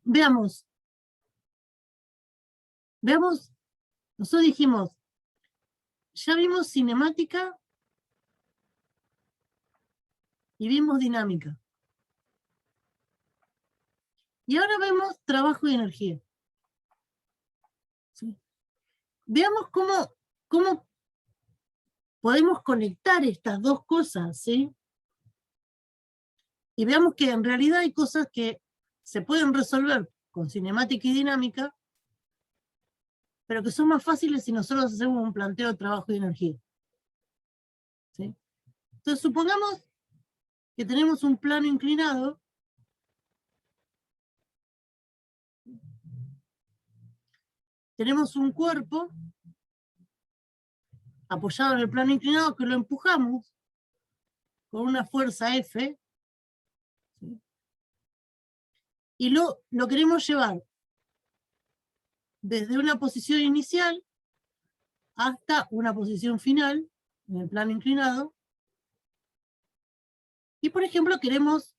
veamos, nosotros dijimos, ya vimos cinemática y vimos dinámica. Y ahora vemos trabajo y energía. ¿Sí? Veamos cómo podemos conectar estas dos cosas, ¿sí? Y veamos que en realidad hay cosas que se pueden resolver con cinemática y dinámica, pero que son más fáciles si nosotros hacemos un planteo de trabajo y energía. ¿Sí? Entonces supongamos que tenemos un plano inclinado, tenemos un cuerpo apoyado en el plano inclinado que lo empujamos con una fuerza F, ¿sí? Y lo queremos llevar desde una posición inicial hasta una posición final en el plano inclinado. Y por ejemplo queremos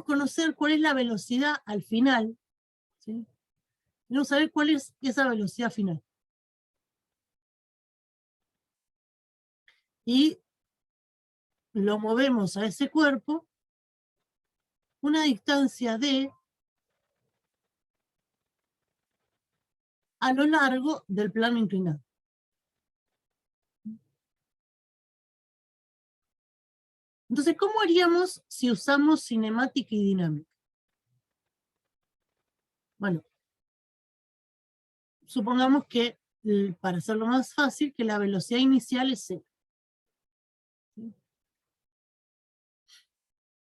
conocer cuál es la velocidad al final, ¿sí? Queremos saber cuál es esa velocidad final. Y lo movemos a ese cuerpo una distancia d a lo largo del plano inclinado. Entonces, ¿cómo haríamos si usamos cinemática y dinámica? Bueno, supongamos que, para hacerlo más fácil, que la velocidad inicial es 0. ¿Sí?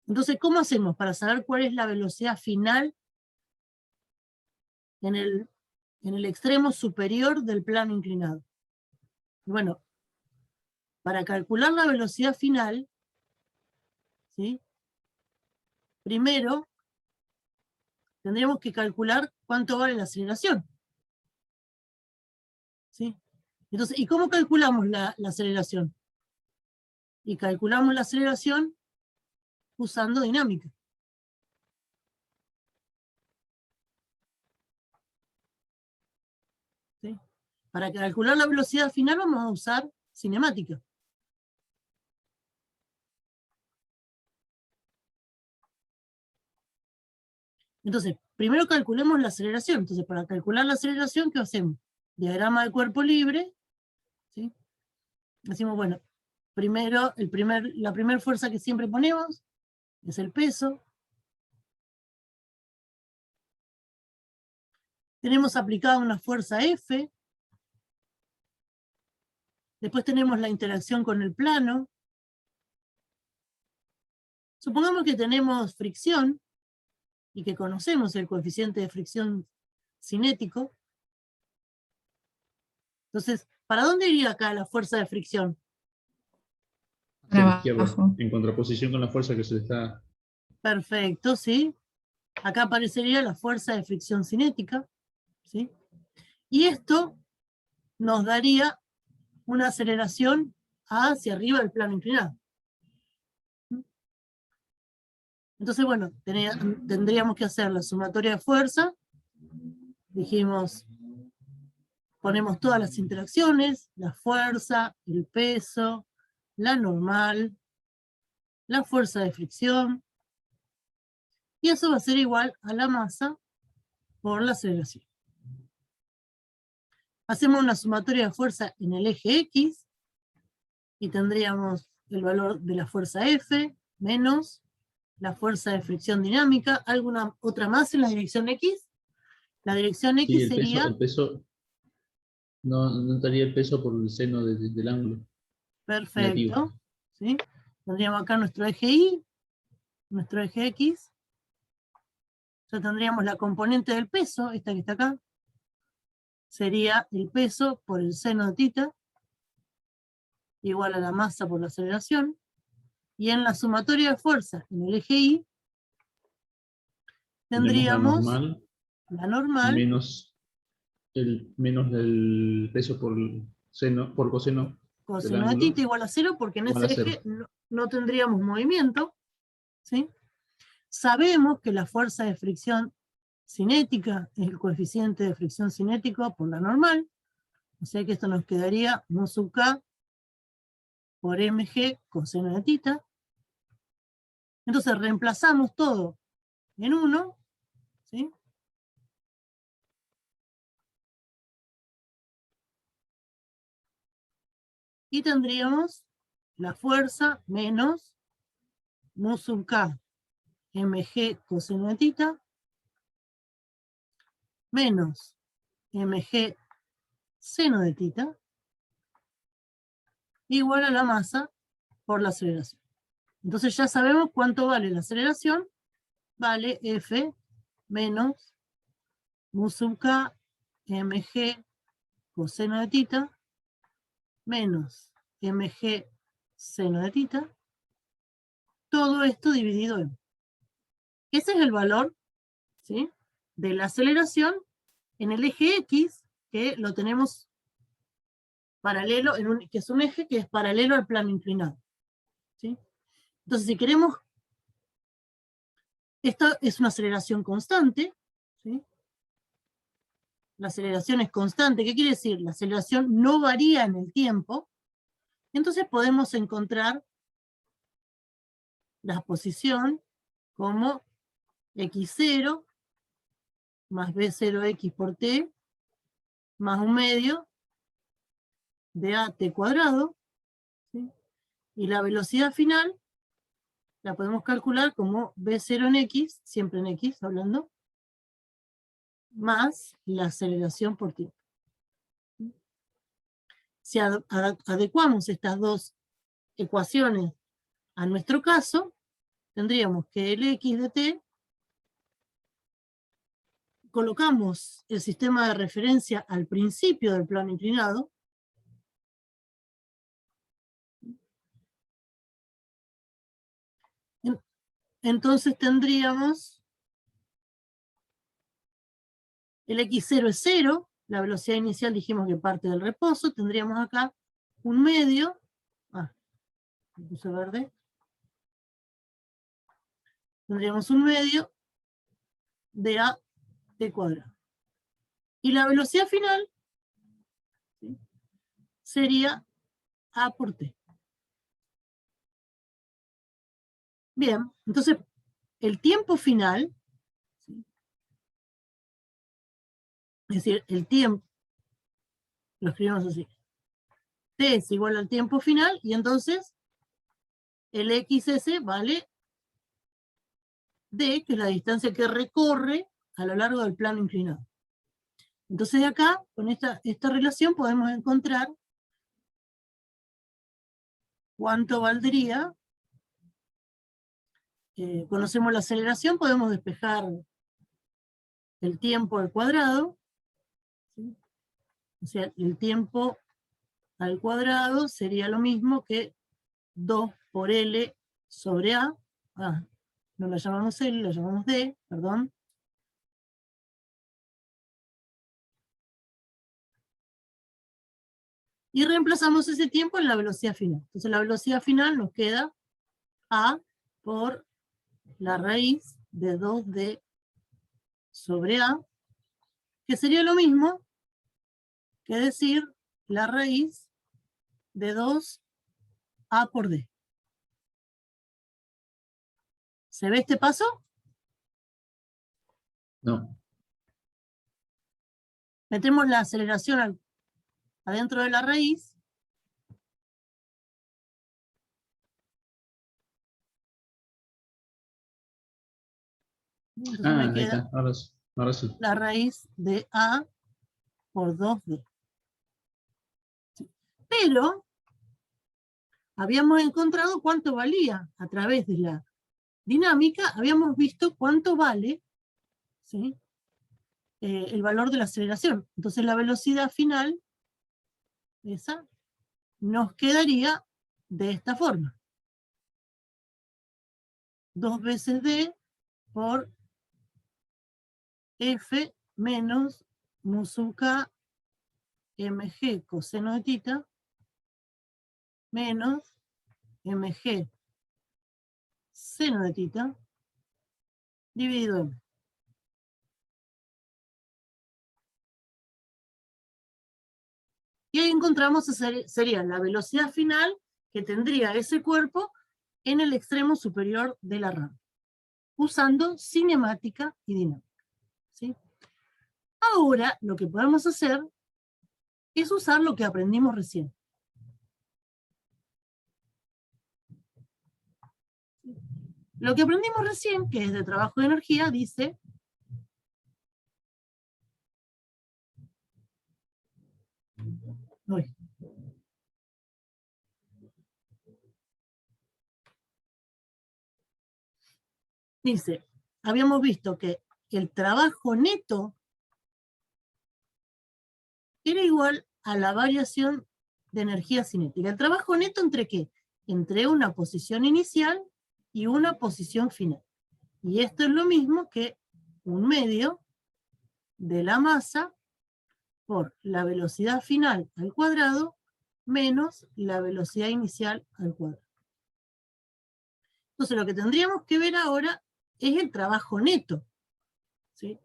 Entonces, ¿cómo hacemos para saber cuál es la velocidad final en el extremo superior del plano inclinado? Bueno, para calcular la velocidad final, ¿sí? Primero tendríamos que calcular cuánto vale la aceleración. ¿Sí? Entonces, ¿y cómo calculamos la aceleración? Y calculamos la aceleración usando dinámica. ¿Sí? Para calcular la velocidad final vamos a usar cinemática. Entonces, primero calculemos la aceleración. Entonces, para calcular la aceleración, ¿qué hacemos? Diagrama de cuerpo libre. ¿Sí? Decimos, bueno, primero, la primera fuerza que siempre ponemos es el peso. Tenemos aplicada una fuerza F. Después tenemos la interacción con el plano. Supongamos que tenemos fricción y que conocemos el coeficiente de fricción cinético. Entonces, ¿para dónde iría acá la fuerza de fricción? Hacia la izquierda, en contraposición con la fuerza que se le está... Perfecto, ¿sí? Acá aparecería la fuerza de fricción cinética, ¿sí? Y esto nos daría una aceleración hacia arriba del plano inclinado. Entonces, bueno, tendríamos que hacer la sumatoria de fuerza. Dijimos, ponemos todas las interacciones, la fuerza, el peso, la normal, la fuerza de fricción, y eso va a ser igual a la masa por la aceleración. Hacemos una sumatoria de fuerza en el eje X, y tendríamos el valor de la fuerza F menos la fuerza de fricción dinámica. ¿Alguna otra más en la dirección X? La dirección X Sí, sería... el peso no estaría el peso por el seno del ángulo. Perfecto. Negativo. ¿Sí? Tendríamos acá nuestro eje Y, nuestro eje X. Ya tendríamos la componente del peso, esta que está acá. Sería el peso por el seno de θ, igual a la masa por la aceleración. Y en la sumatoria de fuerzas en el eje Y, tendríamos la normal menos el peso por coseno coseno de θ igual a 0, porque en ese eje no tendríamos movimiento. ¿Sí? Sabemos que la fuerza de fricción cinética es el coeficiente de fricción cinético por la normal, o sea que esto nos quedaría mu sub k por mg coseno de tita. Entonces reemplazamos todo en 1, ¿sí? Y tendríamos la fuerza menos mu sub k mg coseno de tita menos mg seno de tita igual a la masa por la aceleración. Entonces ya sabemos cuánto vale la aceleración. Vale F menos mu sub k mg coseno de tita menos mg seno de tita. Todo esto dividido en. Ese es el valor, ¿sí?, de la aceleración en el eje X, que lo tenemos paralelo, que es un eje que es paralelo al plano inclinado, ¿sí? Entonces, si queremos, esta es una aceleración constante, ¿sí? La aceleración es constante. ¿Qué quiere decir? La aceleración no varía en el tiempo. Entonces podemos encontrar la posición como x0 más b0x por t más un medio de at cuadrado, ¿sí? Y la velocidad final la podemos calcular como b0 en x, siempre en x hablando, más la aceleración por tiempo. Si adecuamos estas dos ecuaciones a nuestro caso, tendríamos que el x de t, colocamos el sistema de referencia al principio del plano inclinado, entonces tendríamos el x0 es 0, la velocidad inicial dijimos que parte del reposo, tendríamos acá un medio, me puse verde, tendríamos un medio de a t cuadrado. Y la velocidad final, ¿sí?, sería a por t. Bien, entonces el tiempo final, ¿sí?, es decir, el tiempo, lo escribimos así, t es igual al tiempo final, y entonces el xs vale d, que es la distancia que recorre a lo largo del plano inclinado. Entonces de acá, con esta relación, podemos encontrar cuánto valdría. Conocemos la aceleración, podemos despejar el tiempo al cuadrado, ¿sí? O sea, el tiempo al cuadrado sería lo mismo que 2 por L sobre A. No la llamamos L, la llamamos D, perdón. Y reemplazamos ese tiempo en la velocidad final. Entonces la velocidad final nos queda A por la raíz de 2D sobre A, que sería lo mismo que decir la raíz de 2A por D. ¿Se ve este paso? No. Metemos la aceleración adentro de la raíz. Entonces me queda, ahí está. Ahora sí. la raíz de A por 2D. Sí. Pero habíamos encontrado cuánto valía a través de la dinámica, habíamos visto cuánto vale, ¿sí?, el valor de la aceleración. Entonces la velocidad final, esa, nos quedaría de esta forma. 2 veces D por F menos mu sub K mg coseno de tita menos mg seno de tita dividido en M. Y ahí encontramos, sería la velocidad final que tendría ese cuerpo en el extremo superior de la rama, usando cinemática y dinámica. ¿Sí? Ahora, lo que podemos hacer es usar lo que aprendimos recién. Lo que aprendimos recién, que es de trabajo de energía, dice dice, habíamos visto que el trabajo neto era igual a la variación de energía cinética. ¿El trabajo neto entre qué? Entre una posición inicial y una posición final. Y esto es lo mismo que un medio de la masa por la velocidad final al cuadrado menos la velocidad inicial al cuadrado. Entonces lo que tendríamos que ver ahora es el trabajo neto. ¿Sí?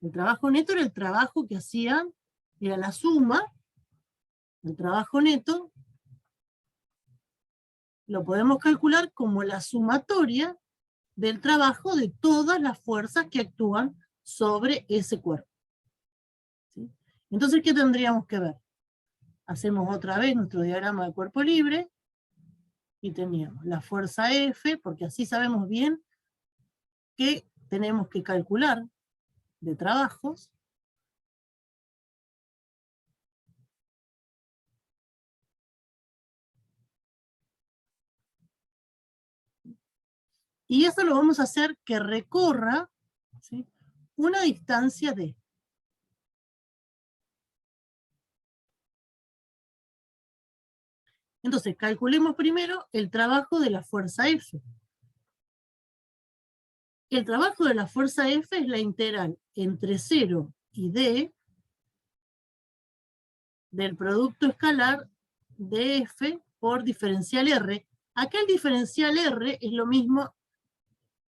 El trabajo neto era el trabajo que hacían, era la suma, el trabajo neto, lo podemos calcular como la sumatoria del trabajo de todas las fuerzas que actúan sobre ese cuerpo. ¿Sí? Entonces, ¿qué tendríamos que ver? Hacemos otra vez nuestro diagrama de cuerpo libre, y teníamos la fuerza F, porque así sabemos bien qué tenemos que calcular de trabajos. Y eso lo vamos a hacer que recorra, ¿sí?, una distancia D. Entonces, calculemos primero el trabajo de la fuerza F. El trabajo de la fuerza F es la integral entre 0 y D del producto escalar de F por diferencial R. Acá el diferencial R es lo mismo.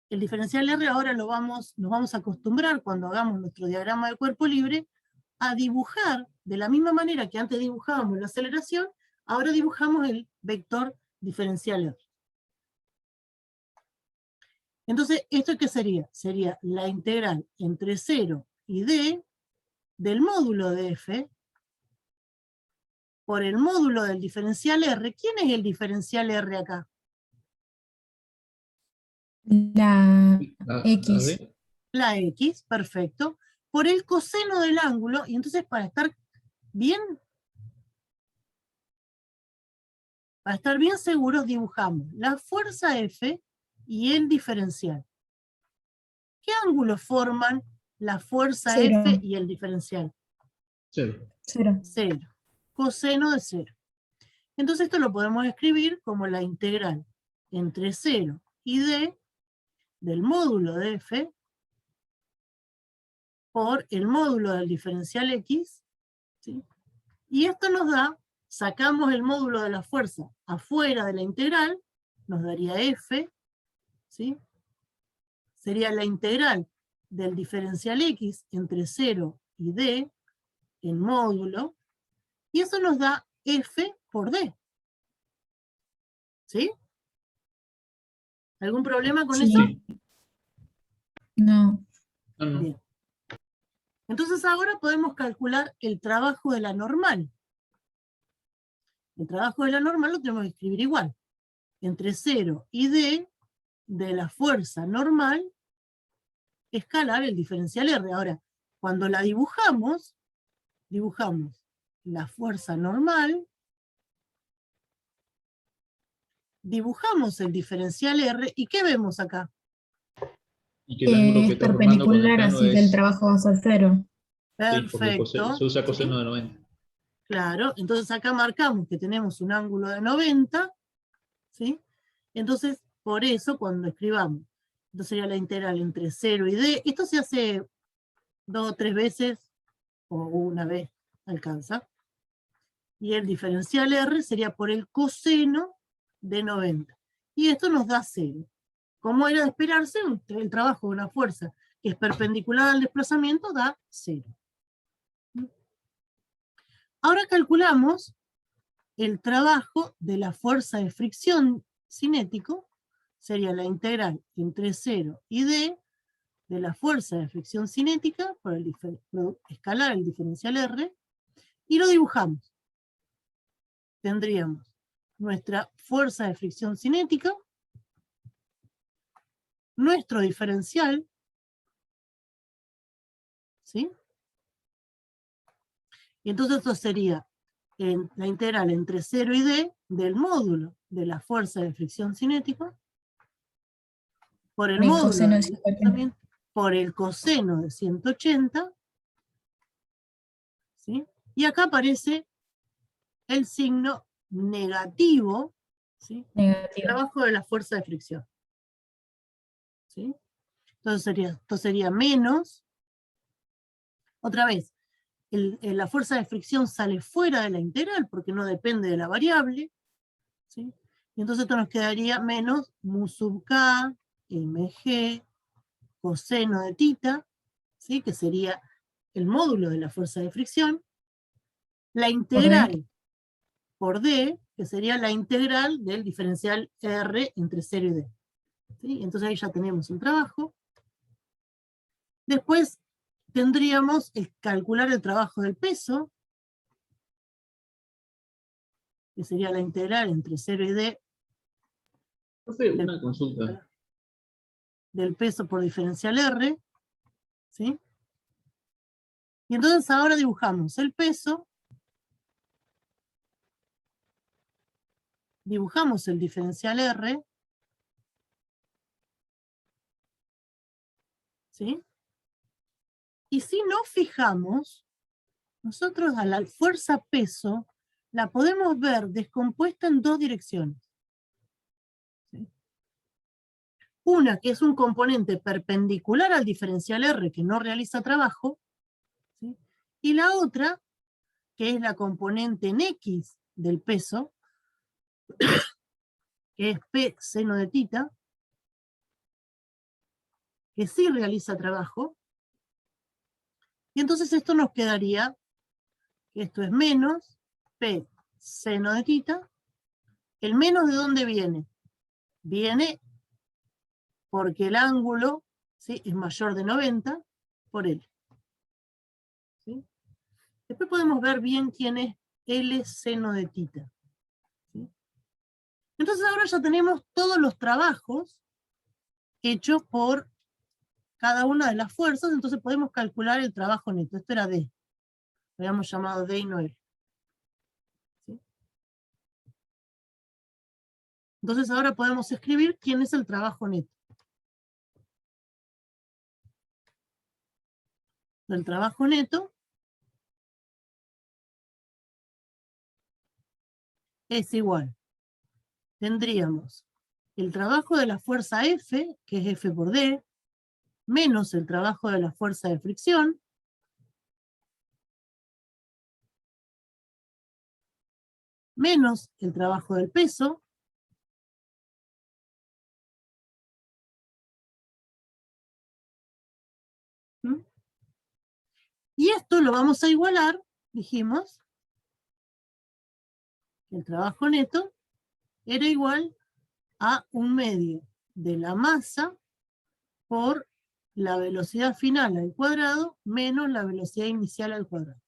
El diferencial R ahora nos vamos a acostumbrar cuando hagamos nuestro diagrama de cuerpo libre a dibujar de la misma manera que antes dibujábamos la aceleración, ahora dibujamos el vector diferencial R. Entonces, ¿esto qué sería? Sería la integral entre 0 y D del módulo de F por el módulo del diferencial R. ¿Quién es el diferencial R acá? La X. La X, perfecto. Por el coseno del ángulo, y entonces para estar bien seguros dibujamos la fuerza F y el diferencial. ¿Qué ángulos forman la fuerza Cero. F y el diferencial? 0. 0. Coseno de 0. Entonces esto lo podemos escribir como la integral entre 0 y D del módulo de F por el módulo del diferencial X, ¿sí? Y esto nos da, sacamos el módulo de la fuerza afuera de la integral, nos daría F, ¿sí? Sería la integral del diferencial X entre 0 y D, en módulo, y eso nos da F por D. ¿Sí? ¿Algún problema con eso? No. Bien. Entonces ahora podemos calcular el trabajo de la normal. El trabajo de la normal lo tenemos que escribir igual. Entre 0 y D de la fuerza normal escalar el diferencial R. Ahora, cuando la dibujamos la fuerza normal, dibujamos el diferencial R, ¿y qué vemos acá? Y que el ángulo que está formando con el perpendicular, plano así que el es... trabajo va a ser 0. Perfecto. Sí, se usa coseno, ¿sí?, de 90. Claro, entonces acá marcamos que tenemos un ángulo de 90, ¿sí? Entonces, por eso, cuando escribamos, esto sería la integral entre 0 y D, esto se hace 2 o 3 veces, o una vez alcanza, y el diferencial R sería por el coseno de 90. Y esto nos da 0. como era de esperarse, el trabajo de una fuerza que es perpendicular al desplazamiento da 0. Ahora calculamos el trabajo de la fuerza de fricción cinético, sería la integral entre 0 y d de la fuerza de fricción cinética por el escalar el diferencial R, y lo dibujamos. Tendríamos nuestra fuerza de fricción cinética, nuestro diferencial, ¿sí? Y entonces esto sería la integral entre 0 y d del módulo de la fuerza de fricción cinética por el módulo del desplazamiento, por el coseno de 180, ¿sí? Y acá aparece el signo negativo, ¿sí? Negativo. Trabajo de la fuerza de fricción, ¿sí? Entonces esto sería menos, otra vez, la fuerza de fricción sale fuera de la integral porque no depende de la variable, ¿sí? Y entonces esto nos quedaría menos mu sub k, mg, coseno de tita, ¿sí? Que sería el módulo de la fuerza de fricción, la integral por d, que sería la integral del diferencial R entre 0 y d. ¿Sí? Entonces ahí ya tenemos un trabajo. Después tendríamos el calcular el trabajo del peso, que sería la integral entre 0 y d. Profe, una consulta. Del peso por diferencial R, ¿sí? Y entonces ahora dibujamos el peso, dibujamos el diferencial R, ¿sí? Y si nos fijamos, nosotros a la fuerza peso la podemos ver descompuesta en dos direcciones. ¿Sí? Una que es un componente perpendicular al diferencial R que no realiza trabajo, ¿sí? Y la otra, que es la componente en X del peso, que es P seno de tita, que sí realiza trabajo, y entonces esto nos quedaría, que esto es menos P seno de tita. ¿El menos de dónde viene? Viene porque el ángulo, ¿sí?, es mayor de 90 por L. ¿Sí? Después podemos ver bien quién es L seno de tita. ¿Sí? Entonces ahora ya tenemos todos los trabajos hechos por cada una de las fuerzas, entonces podemos calcular el trabajo neto. Esto era D. Lo habíamos llamado D y no L. ¿Sí? Entonces ahora podemos escribir quién es el trabajo neto. El trabajo neto es igual. Tendríamos el trabajo de la fuerza F, que es F por D, menos el trabajo de la fuerza de fricción, menos el trabajo del peso, ¿sí? Y esto lo vamos a igualar, dijimos, el trabajo neto era igual a 1/2 de la masa por la velocidad final al cuadrado menos la velocidad inicial al cuadrado.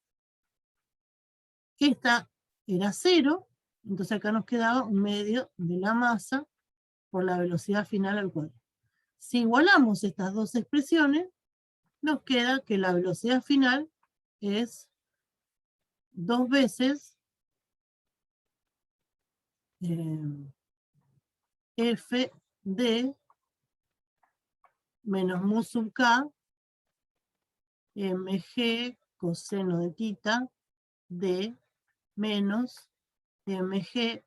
Esta era 0, entonces acá nos quedaba 1/2 de la masa por la velocidad final al cuadrado. Si igualamos estas dos expresiones, nos queda que la velocidad final es 2 veces F de menos mu sub k mg coseno de tita d menos mg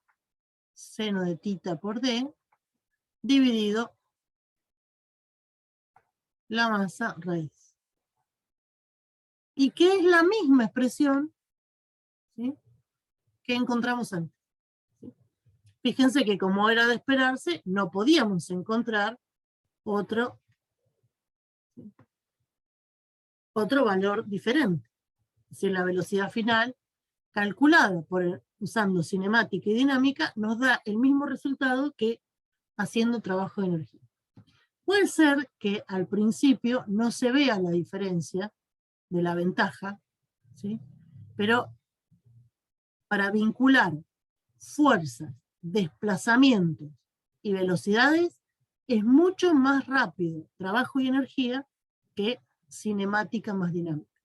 seno de tita por d dividido la masa raíz. Y que es la misma expresión, ¿sí?, que encontramos antes. ¿Sí? Fíjense que como era de esperarse, no podíamos encontrar otro valor diferente. Es decir, la velocidad final calculada usando cinemática y dinámica nos da el mismo resultado que haciendo trabajo de energía. Puede ser que al principio no se vea la diferencia de la ventaja, ¿sí? Pero para vincular fuerzas, desplazamientos y velocidades es mucho más rápido trabajo y energía que cinemática más dinámica,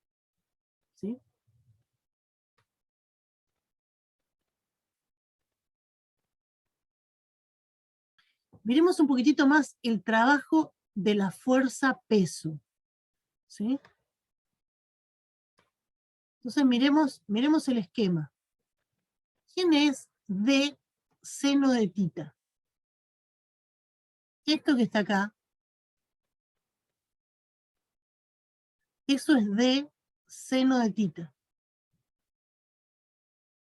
¿sí? Miremos un poquitito más el trabajo de la fuerza-peso, ¿sí? Entonces miremos el esquema. ¿Quién es D seno de tita? Esto que está acá, eso es D seno de tita,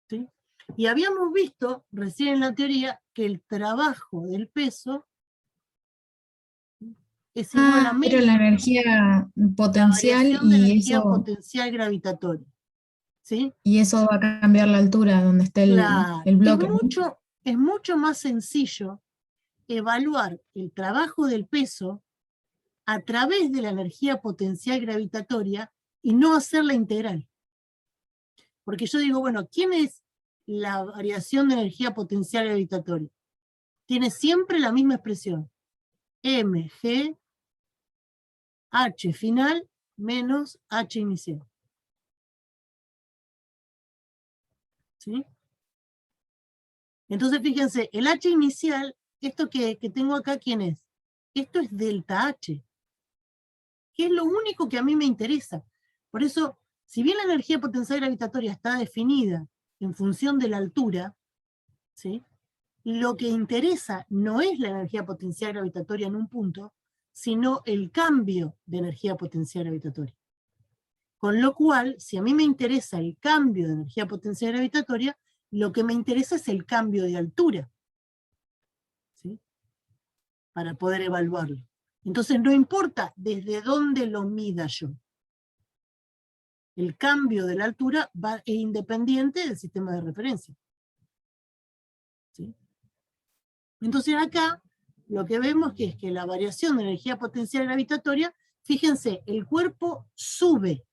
¿sí? Y habíamos visto recién en la teoría que el trabajo del peso es igual a Pero la energía potencial variación de energía eso, potencial gravitatoria, ¿sí? y eso va a cambiar la altura donde esté Claro, el bloque. es mucho más sencillo evaluar el trabajo del peso a través de la energía potencial gravitatoria y no hacer la integral. Porque yo digo, bueno, ¿quién es la variación de energía potencial gravitatoria? Tiene siempre la misma expresión. mg h final menos h inicial. ¿Sí? Entonces, fíjense, el h inicial, esto que tengo acá, ¿quién es? Esto es delta h, que es lo único que a mí me interesa. Por eso, si bien la energía potencial gravitatoria está definida en función de la altura, ¿sí? Lo que interesa no es la energía potencial gravitatoria en un punto, sino el cambio de energía potencial gravitatoria. Con lo cual, si a mí me interesa el cambio de energía potencial gravitatoria, lo que me interesa es el cambio de altura, ¿sí? Para poder evaluarlo. Entonces no importa desde dónde lo mida yo. El cambio de la altura es independiente del sistema de referencia, ¿sí? Entonces acá lo que vemos es que la variación de energía potencial gravitatoria, fíjense, el cuerpo sube.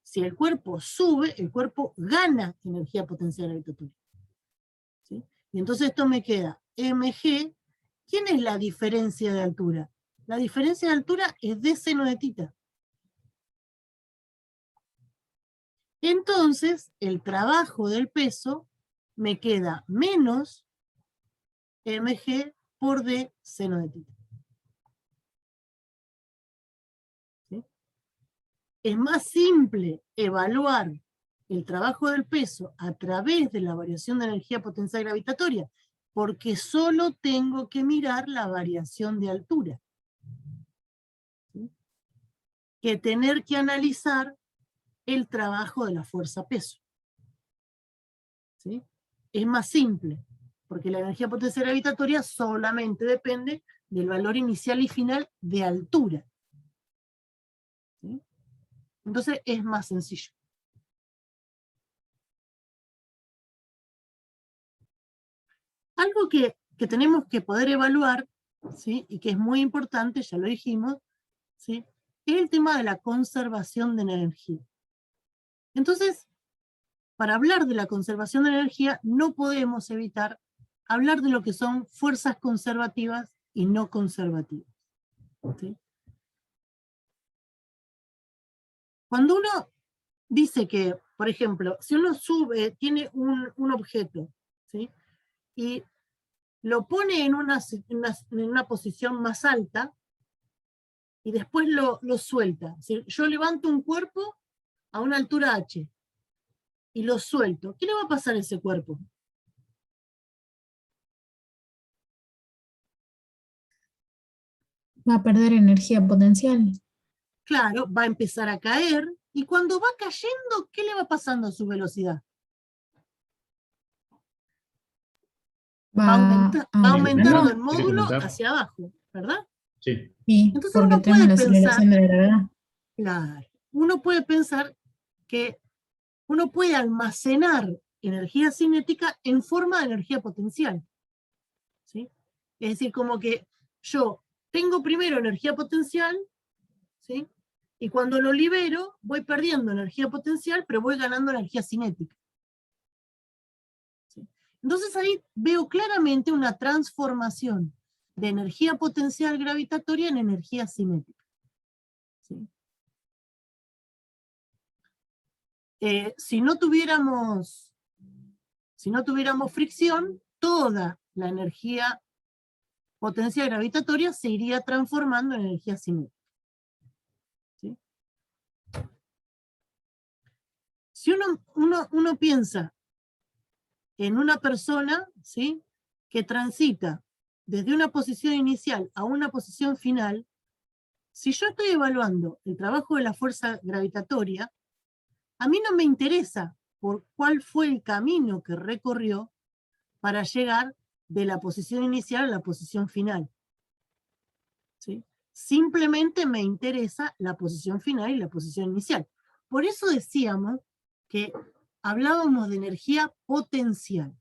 Si el cuerpo sube, el cuerpo gana energía potencial gravitatoria, ¿sí? Y entonces esto me queda mg. ¿Quién es la diferencia de altura? La diferencia de altura es d seno de tita. Entonces, el trabajo del peso me queda menos mg por d seno de tita. ¿Sí? Es más simple evaluar el trabajo del peso a través de la variación de energía potencial gravitatoria, porque solo tengo que mirar la variación de altura, ¿sí? Que tener que analizar el trabajo de la fuerza-peso, ¿sí? Es más simple, porque la energía potencial gravitatoria solamente depende del valor inicial y final de altura, ¿sí? Entonces es más sencillo. Algo que tenemos que poder evaluar, ¿sí? Y que es muy importante, ya lo dijimos, ¿sí? Es el tema de la conservación de energía. Entonces, para hablar de la conservación de energía, no podemos evitar hablar de lo que son fuerzas conservativas y no conservativas, ¿sí? Cuando uno dice que, por ejemplo, si uno tiene un objeto, ¿sí? Y lo pone en una posición más alta y después lo suelta. ¿Sí? Yo levanto un cuerpo a una altura h y lo suelto. ¿Qué le va a pasar a ese cuerpo? Va a perder energía potencial. Claro, va a empezar a caer, y cuando va cayendo, ¿qué le va pasando a su velocidad? Va Va aumentando el aumentando. módulo hacia abajo, ¿verdad? Sí. Sí, Entonces porque uno tenemos puede la pensar, aceleración de la gravedad. claro, uno puede pensar que uno puede almacenar energía cinética en forma de energía potencial, ¿sí? Es decir, como que yo tengo primero energía potencial, ¿sí? Y cuando lo libero, voy perdiendo energía potencial, pero voy ganando energía cinética. ¿Sí? Entonces ahí veo claramente una transformación de energía potencial gravitatoria en energía cinética. ¿Sí? Si no tuviéramos fricción, toda la energía potencial gravitatoria se iría transformando en energía cinética. ¿Sí? Si uno piensa en una persona, ¿sí?, que transita desde una posición inicial a una posición final, si yo estoy evaluando el trabajo de la fuerza gravitatoria, a mí no me interesa por cuál fue el camino que recorrió para llegar de la posición inicial a la posición final. ¿Sí? Simplemente me interesa la posición final y la posición inicial. Por eso decíamos que hablábamos de energía potencial.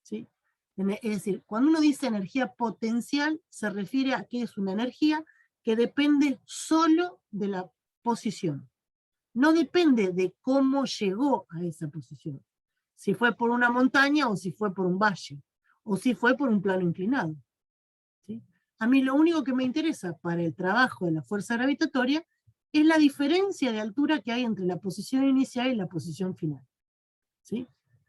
¿Sí? Es decir, cuando uno dice energía potencial, se refiere a que es una energía que depende solo de la posición. No depende de cómo llegó a esa posición. Si fue por una montaña o si fue por un valle, o si fue por un plano inclinado. ¿Sí? A mí lo único que me interesa para el trabajo de la fuerza gravitatoria es la diferencia de altura que hay entre la posición inicial y la posición final. ¿Sí?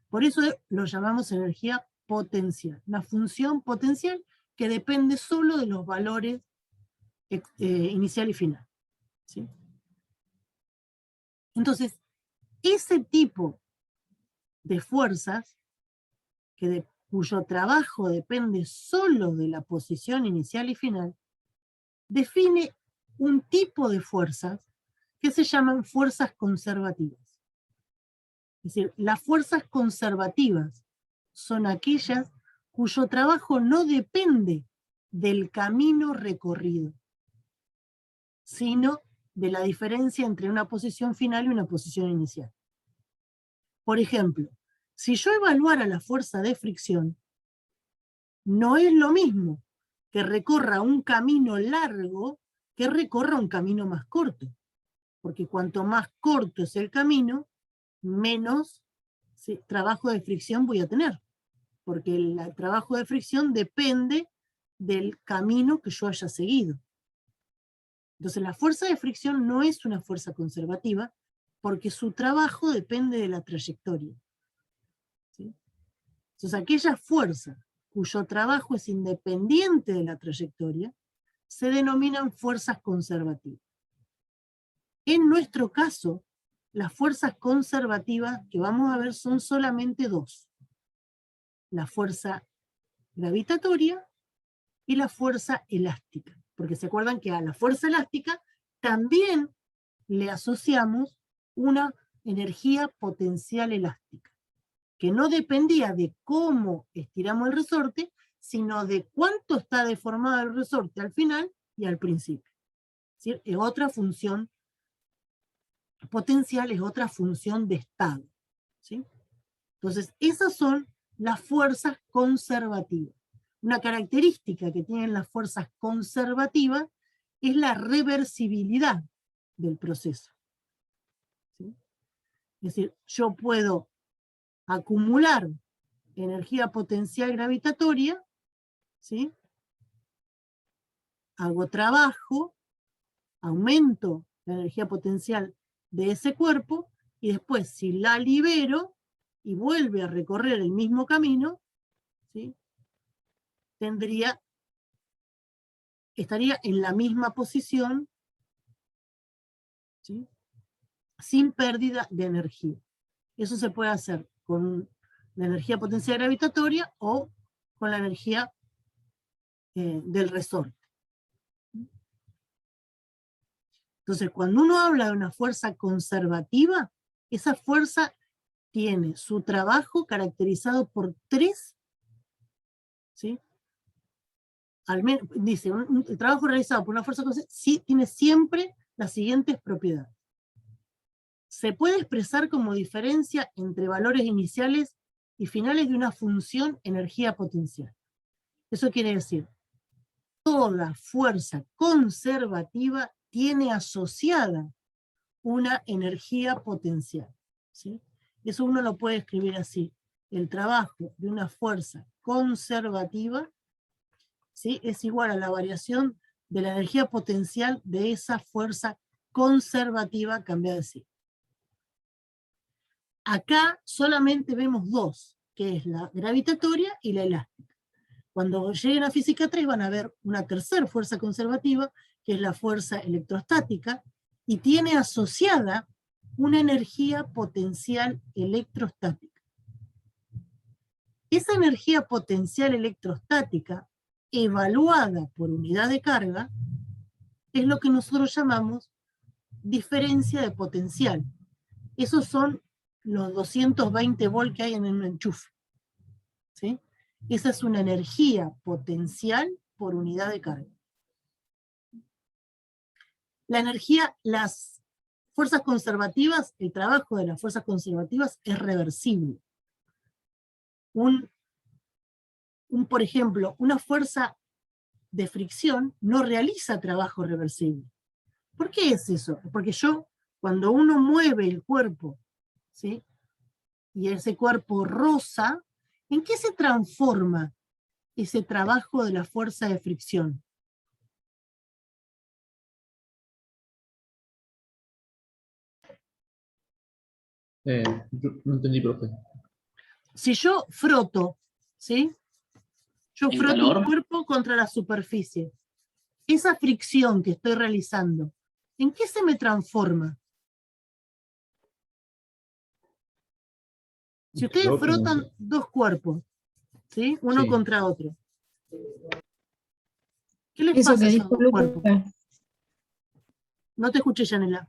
Por eso lo llamamos energía potencial, una función potencial que depende solo de los valores inicial y final. ¿Sí? Entonces, ese tipo de fuerzas, cuyo trabajo depende solo de la posición inicial y final, define un tipo de fuerzas que se llaman fuerzas conservativas. Es decir, las fuerzas conservativas son aquellas cuyo trabajo no depende del camino recorrido, sino de la diferencia entre una posición final y una posición inicial. Por ejemplo, si yo evaluara la fuerza de fricción, no es lo mismo que recorra un camino largo que recorra un camino más corto, porque cuanto más corto es el camino, menos trabajo de fricción voy a tener, porque el trabajo de fricción depende del camino que yo haya seguido. Entonces la fuerza de fricción no es una fuerza conservativa, porque su trabajo depende de la trayectoria. ¿Sí? Entonces aquella fuerza cuyo trabajo es independiente de la trayectoria, se denominan fuerzas conservativas. En nuestro caso, las fuerzas conservativas que vamos a ver son solamente dos: la fuerza gravitatoria y la fuerza elástica. Porque se acuerdan que a la fuerza elástica también le asociamos una energía potencial elástica, que no dependía de cómo estiramos el resorte, sino de cuánto está deformado el resorte al final y al principio. ¿Sí? Es otra función potencial, es otra función de estado. ¿Sí? Entonces, esas son las fuerzas conservativas. Una característica que tienen las fuerzas conservativas es la reversibilidad del proceso. ¿Sí? Es decir, yo puedo acumular energía potencial gravitatoria, ¿sí? Hago trabajo, aumento la energía potencial de ese cuerpo, y después, si la libero y vuelve a recorrer el mismo camino, ¿sí?, estaría en la misma posición, ¿sí?, sin pérdida de energía. Eso se puede hacer con la energía potencial gravitatoria o con la energía del resorte. Entonces, cuando uno habla de una fuerza conservativa, esa fuerza tiene su trabajo caracterizado por tres, ¿sí?, dice, el trabajo realizado por una fuerza conservativa sí tiene siempre las siguientes propiedades. Se puede expresar como diferencia entre valores iniciales y finales de una función energía potencial. Eso quiere decir, toda fuerza conservativa tiene asociada una energía potencial, ¿sí? Eso uno lo puede escribir así. El trabajo de una fuerza conservativa, ¿sí?, es igual a la variación de la energía potencial de esa fuerza conservativa cambiada de sí. Acá solamente vemos dos, que es la gravitatoria y la elástica. Cuando lleguen a física 3 van a ver una tercera fuerza conservativa, que es la fuerza electrostática, y tiene asociada una energía potencial electrostática. Esa energía potencial electrostática, evaluada por unidad de carga, es lo que nosotros llamamos diferencia de potencial. Esos son los 220 volts que hay en un enchufe, ¿sí? Esa es una energía potencial por unidad de carga. Las fuerzas conservativas, el trabajo de las fuerzas conservativas es reversible. Por ejemplo, una fuerza de fricción no realiza trabajo reversible. ¿Por qué es eso? Porque cuando uno mueve el cuerpo, ¿sí?, y ese cuerpo roza, ¿en qué se transforma ese trabajo de la fuerza de fricción? No entendí, profe. Si yo froto, ¿sí?, yo froto calor? el cuerpo contra la superficie, esa fricción que estoy realizando, ¿en qué se me transforma? Si ustedes frotan dos cuerpos, ¿sí?, uno contra otro, ¿qué les Eso pasa que a esos dijo dos cuerpos? Lucas, No te escuché, Yanela.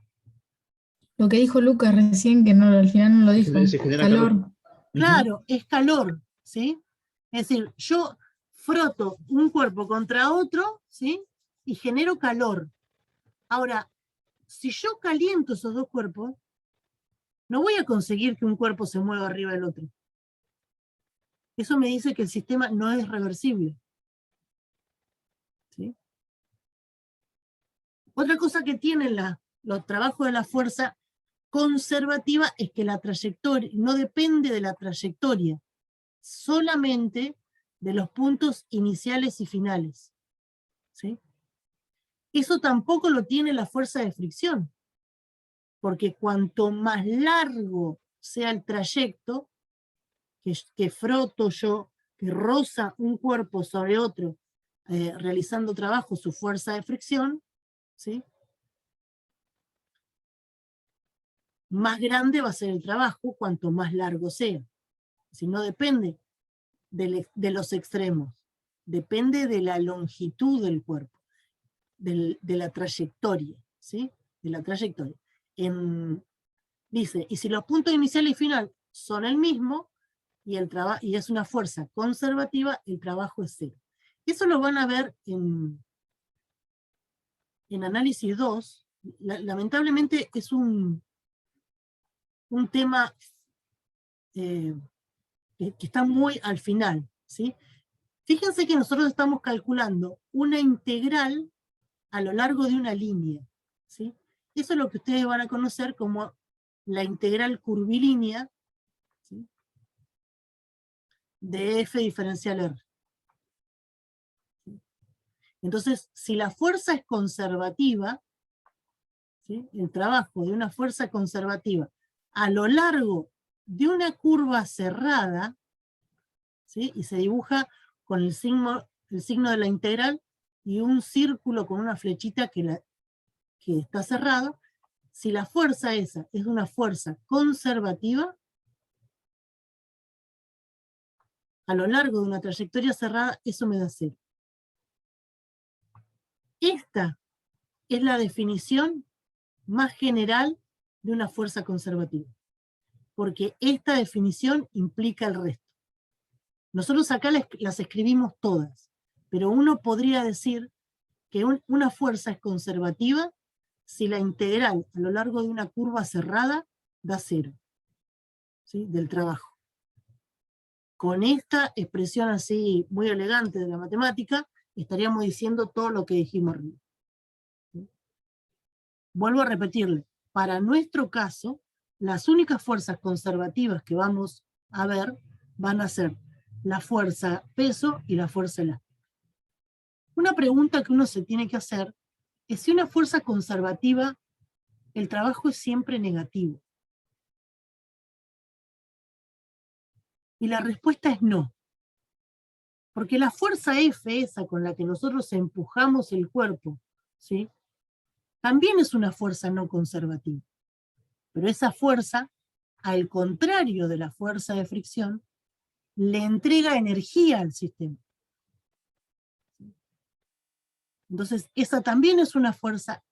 lo que dijo Lucas recién, que no, al final no lo dijo, Se genera calor. Claro, es calor, ¿sí? Es decir, yo froto un cuerpo contra otro, ¿sí?, y genero calor. Ahora, si yo caliento esos dos cuerpos, no voy a conseguir que un cuerpo se mueva arriba del otro. Eso me dice que el sistema no es reversible, ¿sí? Otra cosa que tienen los trabajos de la fuerza conservativa es que la trayectoria no depende de la trayectoria, solamente de los puntos iniciales y finales, ¿sí? Eso tampoco lo tiene la fuerza de fricción, porque cuanto más largo sea el trayecto que froto yo, que roza un cuerpo sobre otro, realizando trabajo, su fuerza de fricción, ¿sí?, más grande va a ser el trabajo cuanto más largo sea. Si no depende de los extremos, depende de la longitud del cuerpo, de la trayectoria, ¿sí?, de la trayectoria. Dice, y si los puntos inicial y final son el mismo, y es una fuerza conservativa, el trabajo es cero. Eso lo van a ver en análisis 2. Lamentablemente es un tema que está muy al final, ¿sí? Fíjense que nosotros estamos calculando una integral a lo largo de una línea, ¿sí? Eso es lo que ustedes van a conocer como la integral curvilínea, ¿sí?, de f diferencial r. Entonces, si la fuerza es conservativa, ¿sí?, el trabajo de una fuerza conservativa a lo largo de una curva cerrada, ¿sí?, y se dibuja con el signo de la integral y un círculo con una flechita que está cerrado, si la fuerza esa es una fuerza conservativa, a lo largo de una trayectoria cerrada, eso me da cero. Esta es la definición más general de una fuerza conservativa, porque esta definición implica el resto. Nosotros acá las escribimos todas, pero uno podría decir que una fuerza es conservativa si la integral a lo largo de una curva cerrada da 0, ¿sí? Del trabajo. Con esta expresión así muy elegante de la matemática, estaríamos diciendo todo lo que dijimos arriba. ¿Sí? Vuelvo a repetirle, para nuestro caso, las únicas fuerzas conservativas que vamos a ver van a ser la fuerza peso y la fuerza elástica. Una pregunta que uno se tiene que hacer es si una fuerza conservativa, el trabajo es siempre negativo. Y la respuesta es no. Porque la fuerza F, esa con la que nosotros empujamos el cuerpo, ¿sí? También es una fuerza no conservativa. Pero esa fuerza, al contrario de la fuerza de fricción, le entrega energía al sistema. Entonces, esa también es una fuerza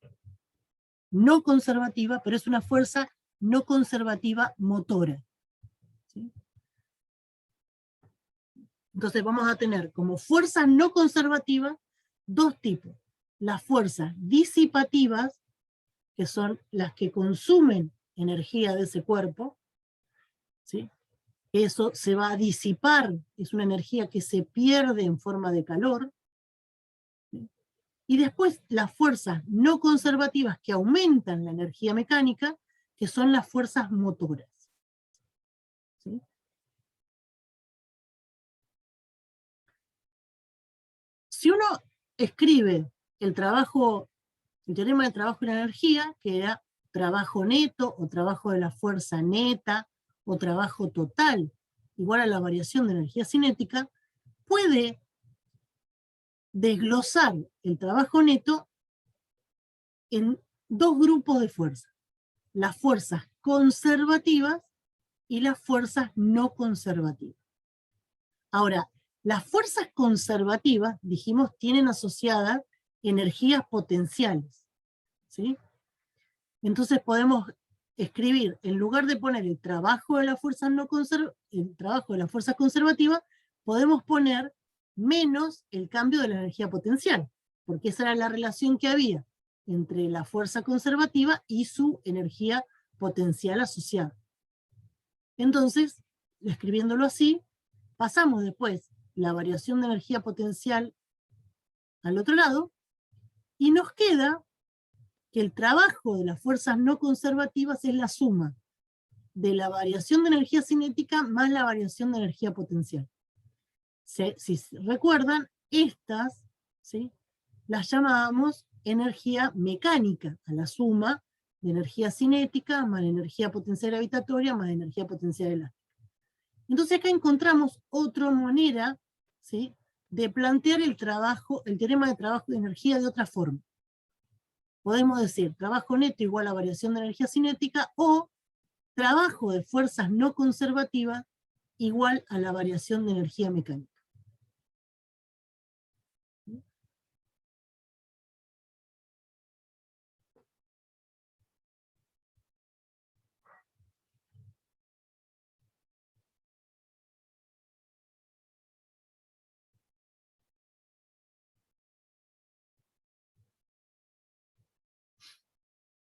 no conservativa, pero es una fuerza no conservativa motora. ¿Sí? Entonces vamos a tener como fuerzas no conservativas dos tipos. Las fuerzas disipativas, que son las que consumen energía de ese cuerpo, ¿sí? Eso se va a disipar, es una energía que se pierde en forma de calor. ¿Sí? Y después las fuerzas no conservativas que aumentan la energía mecánica, que son las fuerzas motoras. ¿Sí? Si uno escribe el teorema del trabajo y la energía, que era trabajo neto o trabajo de la fuerza neta o trabajo total, igual a la variación de energía cinética, puede desglosar el trabajo neto en dos grupos de fuerzas: las fuerzas conservativas y las fuerzas no conservativas. Ahora, las fuerzas conservativas, dijimos, tienen asociadas energías potenciales, ¿sí? Entonces podemos escribir, en lugar de poner el trabajo de las fuerzas conservativas, podemos poner menos el cambio de la energía potencial, porque esa era la relación que había entre la fuerza conservativa y su energía potencial asociada. Entonces, escribiéndolo así, pasamos después la variación de energía potencial al otro lado, y nos queda que el trabajo de las fuerzas no conservativas es la suma de la variación de energía cinética más la variación de energía potencial. Si recuerdan, estas, ¿sí?, las llamábamos energía mecánica, a la suma de energía cinética más energía potencial gravitatoria más energía potencial elástica. Entonces acá encontramos otra manera, ¿sí?, de plantear el teorema de trabajo de energía de otra forma. Podemos decir trabajo neto igual a variación de energía cinética, o trabajo de fuerzas no conservativas igual a la variación de energía mecánica.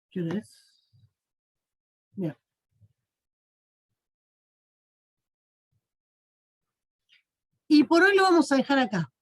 ¿Qué hora es? Bien. Y por hoy lo vamos a dejar acá.